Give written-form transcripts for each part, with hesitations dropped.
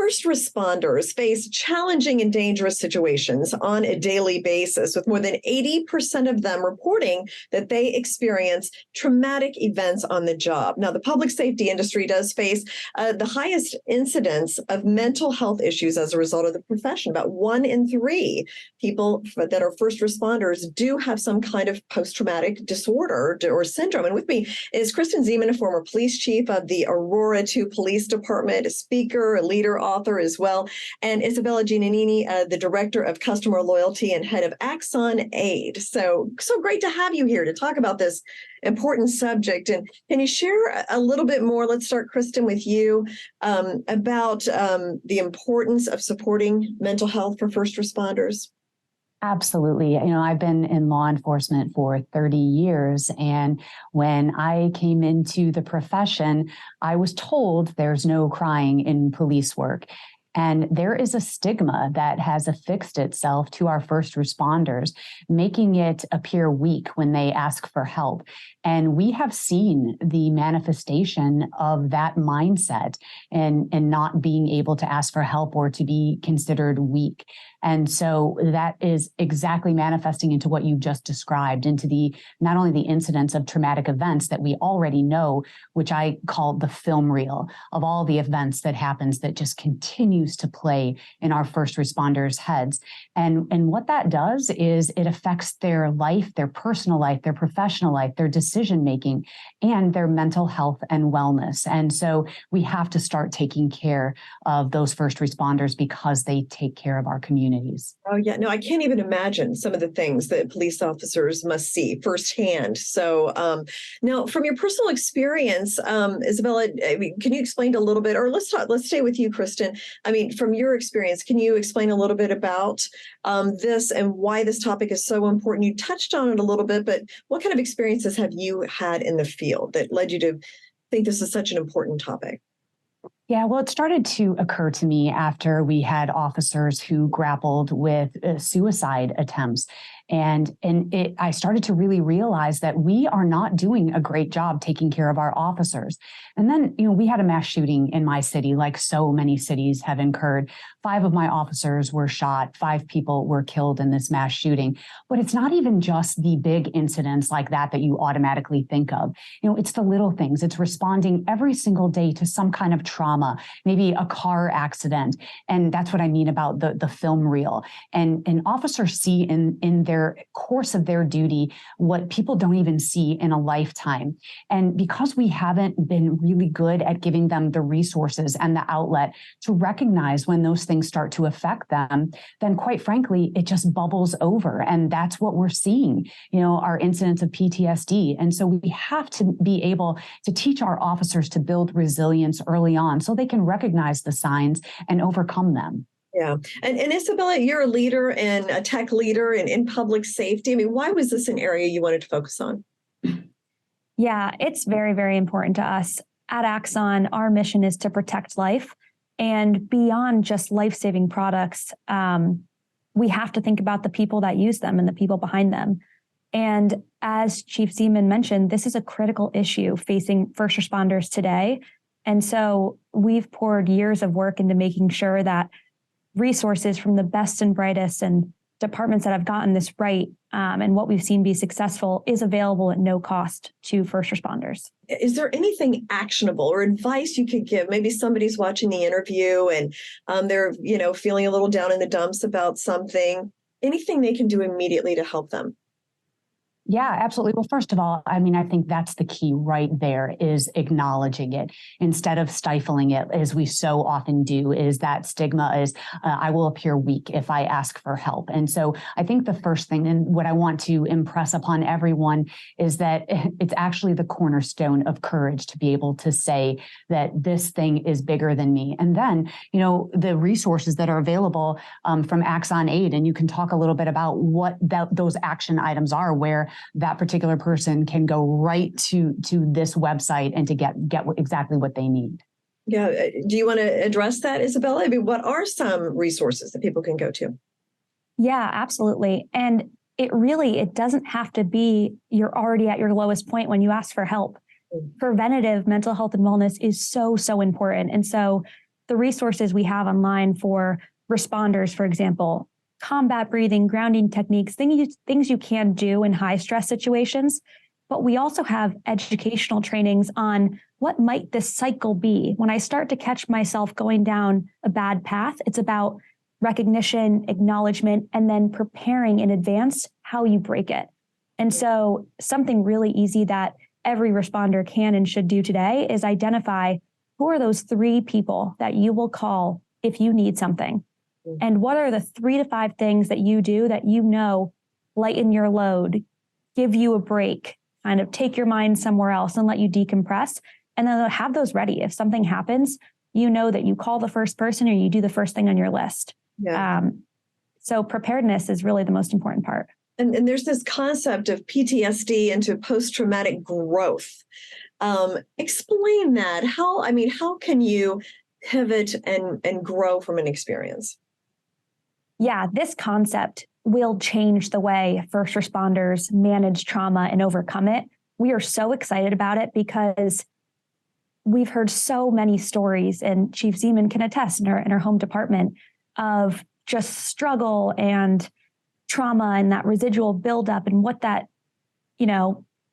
First responders face challenging and dangerous situations on a daily basis, with more than 80% of them reporting that they experience traumatic events on the job. Now, the public safety industry does face the highest incidence of mental health issues as a result of the profession. About 1 in 3 people that are first responders do have some kind of post-traumatic disorder or syndrome. And with me is Kristen Ziman, a former police chief of the Aurora IL Police Department, a speaker, a leader, author as well, and Isabella Giannini, the director of customer loyalty and head of Axon Aid. So great to have you here to talk about this important subject. And can you share a little bit more? Let's start, Kristen, with you about the importance of supporting mental health for first responders. Absolutely. I've been in law enforcement for 30 years. And when I came into the profession, I was told there's no crying in police work. And there is a stigma that has affixed itself to our first responders, making it appear weak when they ask for help. And we have seen the manifestation of that mindset and not being able to ask for help or to be considered weak. And so that is exactly manifesting into what you just described, into not only the incidents of traumatic events that we already know, which I call the film reel of all the events that happens that just continues to play in our first responders' heads. And what that does is it affects their life, their personal life, their professional life, their decision-making, and their mental health and wellness. And so we have to start taking care of those first responders because they take care of our communities. Oh, yeah. No, I can't even imagine some of the things that police officers must see firsthand. So now, from your personal experience, Isabella, can you explain a little bit, or let's stay with you, Kristen. I mean, from your experience, can you explain a little bit about this and why this topic is so important? You touched on it a little bit, but what kind of experiences have you had in the field that led you to think this is such an important topic? Yeah, well, it started to occur to me after we had officers who grappled with suicide attempts. And I started to really realize that we are not doing a great job taking care of our officers. And then, we had a mass shooting in my city, like so many cities have incurred. 5 of my officers were shot. 5 people were killed in this mass shooting. But it's not even just the big incidents like that you automatically think of. It's the little things. It's responding every single day to some kind of trauma, maybe a car accident. And that's what I mean about the film reel. And officers see in their course of their duty what people don't even see in a lifetime. And because we haven't been really good at giving them the resources and the outlet to recognize when those things start to affect them, then quite frankly, it just bubbles over. And that's what we're seeing, our incidents of PTSD. And so we have to be able to teach our officers to build resilience early on so they can recognize the signs and overcome them. Yeah. And Isabella, you're a leader and a tech leader in public safety. I mean, why was this an area you wanted to focus on? Yeah, it's very, very important to us. At Axon, our mission is to protect life. And beyond just life-saving products, we have to think about the people that use them and the people behind them. And as Chief Ziman mentioned, this is a critical issue facing first responders today. And so we've poured years of work into making sure that resources from the best and brightest and departments that have gotten this right and what we've seen be successful is available at no cost to first responders. Is there anything actionable or advice you could give? Maybe somebody's watching the interview and they're, feeling a little down in the dumps about something. Anything they can do immediately to help them? Yeah, absolutely. Well, first of all, I think that's the key right there is acknowledging it instead of stifling it, as we so often do, is that stigma is I will appear weak if I ask for help. And so I think the first thing and what I want to impress upon everyone is that it's actually the cornerstone of courage to be able to say that this thing is bigger than me. And then, the resources that are available from Axon Aid, and you can talk a little bit about what those action items are, where that particular person can go right to this website and to get exactly what they need. Yeah. Do you want to address that, Isabella? I mean, what are some resources that people can go to? Yeah, absolutely. And it doesn't have to be you're already at your lowest point when you ask for help. Preventative mental health and wellness is so, so important. And so the resources we have online for responders, for example, combat breathing, grounding techniques, things you can do in high stress situations. But we also have educational trainings on what might this cycle be. When I start to catch myself going down a bad path, it's about recognition, acknowledgement, and then preparing in advance how you break it. And so something really easy that every responder can and should do today is identify who are those 3 people that you will call if you need something. And what are the 3 to 5 things that you do that you know lighten your load, give you a break, kind of take your mind somewhere else and let you decompress. And then have those ready. If something happens, you know that you call the first person or you do the first thing on your list. Yeah. So preparedness is really the most important part. And there's this concept of PTSD into post-traumatic growth. Explain that. How can you pivot and grow from an experience? Yeah, this concept will change the way first responders manage trauma and overcome it. We are so excited about it because we've heard so many stories, and Chief Ziman can attest in her home department, of just struggle and trauma and that residual buildup and what that,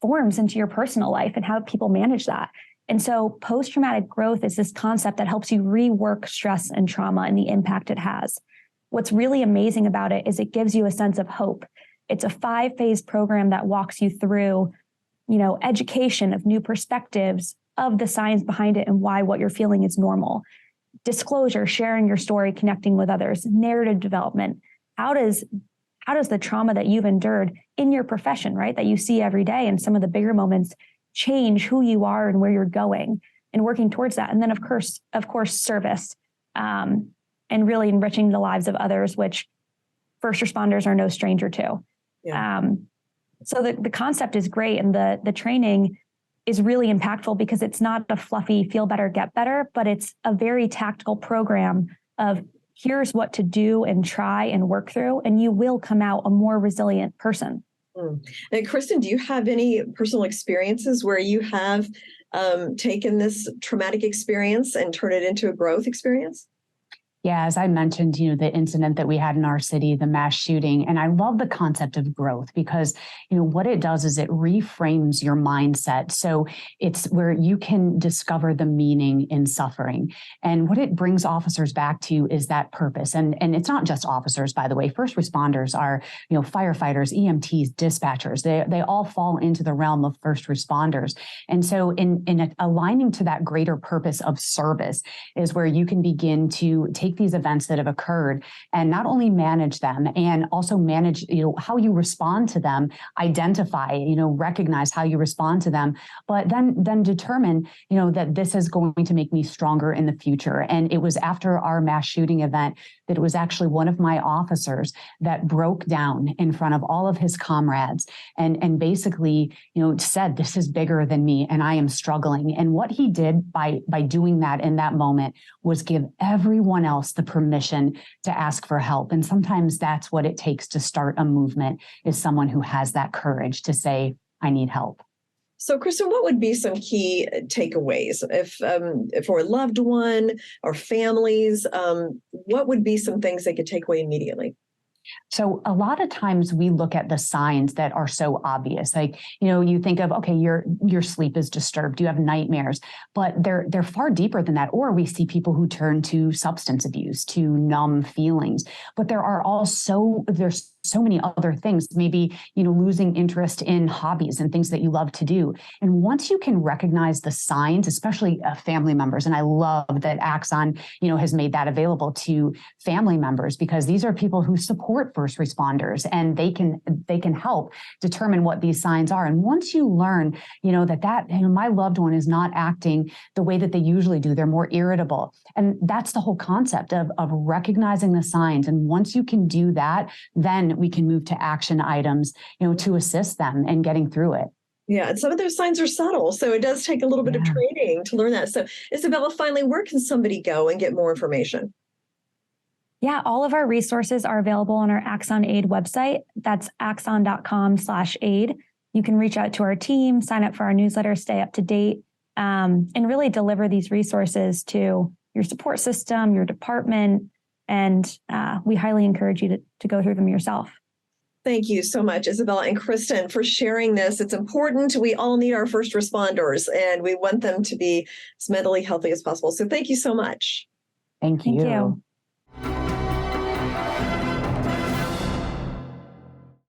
forms into your personal life and how people manage that. And so post-traumatic growth is this concept that helps you rework stress and trauma and the impact it has. What's really amazing about it is it gives you a sense of hope. It's a 5-phase program that walks you through, education of new perspectives, of the science behind it and why what you're feeling is normal. Disclosure, sharing your story, connecting with others, narrative development. How does the trauma that you've endured in your profession, right, that you see every day and some of the bigger moments change who you are and where you're going and working towards that? And then of course, service, and really enriching the lives of others, which first responders are no stranger to. Yeah. So the concept is great. And the training is really impactful because it's not a fluffy feel better, get better, but it's a very tactical program of here's what to do and try and work through, and you will come out a more resilient person. And Kristen, do you have any personal experiences where you have taken this traumatic experience and turned it into a growth experience? Yeah, as I mentioned, the incident that we had in our city, the mass shooting, and I love the concept of growth because, what it does is it reframes your mindset. So it's where you can discover the meaning in suffering. And what it brings officers back to is that purpose. And it's not just officers, by the way. First responders are, firefighters, EMTs, dispatchers. They all fall into the realm of first responders. And so in aligning to that greater purpose of service is where you can begin to take these events that have occurred and not only manage them and also manage, how you respond to them, identify, recognize how you respond to them, but then determine, that this is going to make me stronger in the future. And it was after our mass shooting event that it was actually one of my officers that broke down in front of all of his comrades and basically, said, this is bigger than me and I am struggling. And what he did by doing that in that moment was give everyone else the permission to ask for help. And sometimes that's what it takes to start a movement, is someone who has that courage to say, I need help. So, Kristen, what would be some key takeaways if for a loved one or families, what would be some things they could take away immediately? So a lot of times we look at the signs that are so obvious. Like, you think of, okay, your sleep is disturbed, you have nightmares, but they're far deeper than that. Or we see people who turn to substance abuse to numb feelings. But there's so many other things, maybe, losing interest in hobbies and things that you love to do. And once you can recognize the signs, especially family members, and I love that Axon, has made that available to family members, because these are people who support first responders and they can help determine what these signs are. And once you learn, that my loved one is not acting the way that they usually do, they're more irritable. And that's the whole concept of recognizing the signs. And once you can do that, then we can move to action items, to assist them in getting through it. Yeah, and some of those signs are subtle, so it does take a little bit of training to learn that. So, Isabella, finally, where can somebody go and get more information? Yeah, all of our resources are available on our Axon Aid website. That's axon.com/aid. You can reach out to our team, sign up for our newsletter, stay up to date, and really deliver these resources to your support system, your department, and we highly encourage you to go through them yourself. Thank you so much, Isabella and Kristen, for sharing this. It's important. We all need our first responders, and we want them to be as mentally healthy as possible. So thank you so much. Thank you. Thank you.